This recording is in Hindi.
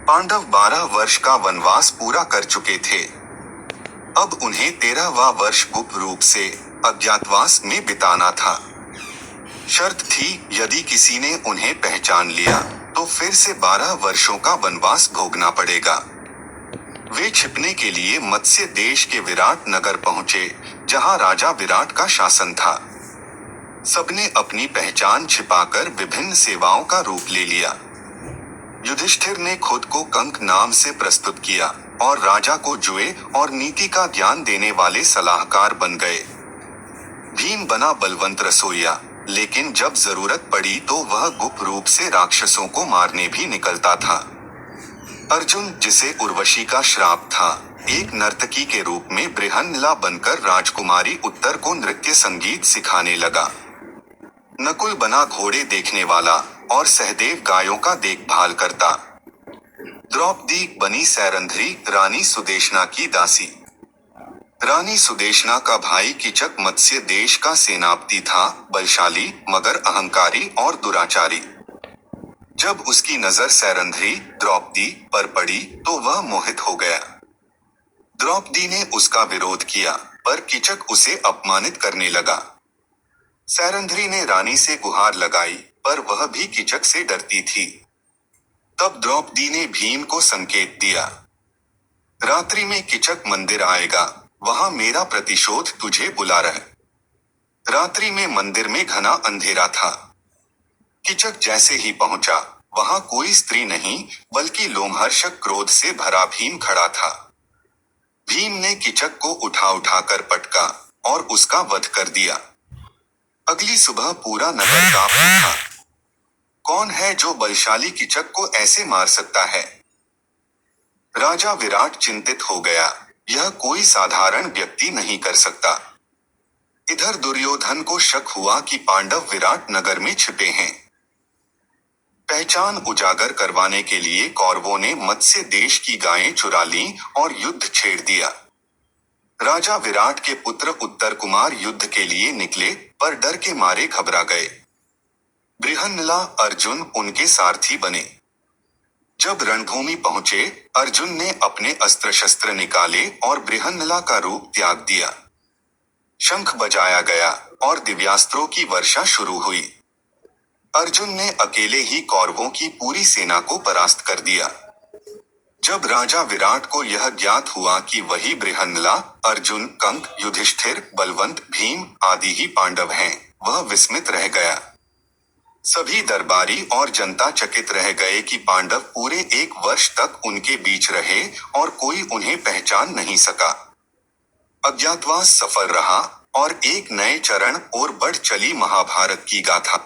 पांडव 12 वर्ष का वनवास पूरा कर चुके थे। अब उन्हें 13वां वर्ष गुप्त रूप से अज्ञातवास में बिताना था। शर्त थी, यदि किसी ने उन्हें पहचान लिया तो फिर से 12 वर्षों का वनवास भोगना पड़ेगा। वे छिपने के लिए मत्स्य देश के विराट नगर पहुंचे, जहां राजा विराट का शासन था। सबने अपनी पहचान छिपाकर विभिन्न सेवाओं का रूप ले लिया। युधिष्ठिर ने खुद को कंक नाम से प्रस्तुत किया और राजा को जुए और नीति का ज्ञान देने वाले सलाहकार बन गए। भीम बना बलवंत रसोइया, लेकिन जब जरूरत पड़ी तो वह गुप्त रूप से राक्षसों को मारने भी निकलता था। अर्जुन, जिसे उर्वशी का श्राप था, एक नर्तकी के रूप में बृहन्नला बनकर राजकुमारी उत्तर को नृत्य संगीत सिखाने लगा। नकुल बना घोड़े देखने वाला और सहदेव गायों का देखभाल करता। द्रौपदी बनी सैरंध्री, रानी सुदेशना की दासी। रानी सुदेशना का भाई किचक मत्स्य देश का सेनापति था, बलशाली मगर अहंकारी और दुराचारी। जब उसकी नजर सैरंध्री द्रौपदी पर पड़ी तो वह मोहित हो गया। द्रौपदी ने उसका विरोध किया, पर किचक उसे अपमानित करने लगा। सैरंध्री ने रानी से गुहार लगाई, पर वह भी किचक से डरती थी। तब द्रौपदी ने भीम को संकेत दिया, रात्रि में किचक मंदिर आएगा, वहां मेरा प्रतिशोध तुझे बुला रहा है। रात्रि में मंदिर में घना अंधेरा था। किचक जैसे ही पहुंचा, वहां कोई स्त्री नहीं बल्कि लोमहर्षक क्रोध से भरा भीम खड़ा था। भीम ने किचक को उठाकर पटका और उसका वध कर दिया। अगली सुबह पूरा नगर कांप उठा। कौन है जो बलशाली किचक को ऐसे मार सकता है? राजा विराट चिंतित हो गया, यह कोई साधारण व्यक्ति नहीं कर सकता। इधर दुर्योधन को शक हुआ कि पांडव विराट नगर में छिपे हैं। पहचान उजागर करवाने के लिए कौरवों ने मत्स्य देश की गायें चुरा लीं और युद्ध छेड़ दिया। राजा विराट के पुत्र उत्तर कुमार युद्ध के लिए निकले, पर डर के मारे घबरा गए। बृहन्नला अर्जुन उनके सारथी बने। जब रणभूमि पहुंचे, अर्जुन ने अपने अस्त्र शस्त्र निकाले और बृहन्नला का रूप त्याग दिया। शंख बजाया गया और दिव्यास्त्रों की वर्षा शुरू हुई। अर्जुन ने अकेले ही कौरवों की पूरी सेना को परास्त कर दिया। जब राजा विराट को यह ज्ञात हुआ कि वही बृहन्नला, अर्जुन, कंक, युधिष्ठिर, बलवंत, भीम आदि ही पांडव हैं, वह विस्मित रह गया। सभी दरबारी और जनता चकित रह गए कि पांडव पूरे 1 वर्ष तक उनके बीच रहे और कोई उन्हें पहचान नहीं सका। अज्ञातवास सफल रहा और एक नए चरण और बढ़ चली महाभारत की गाथा।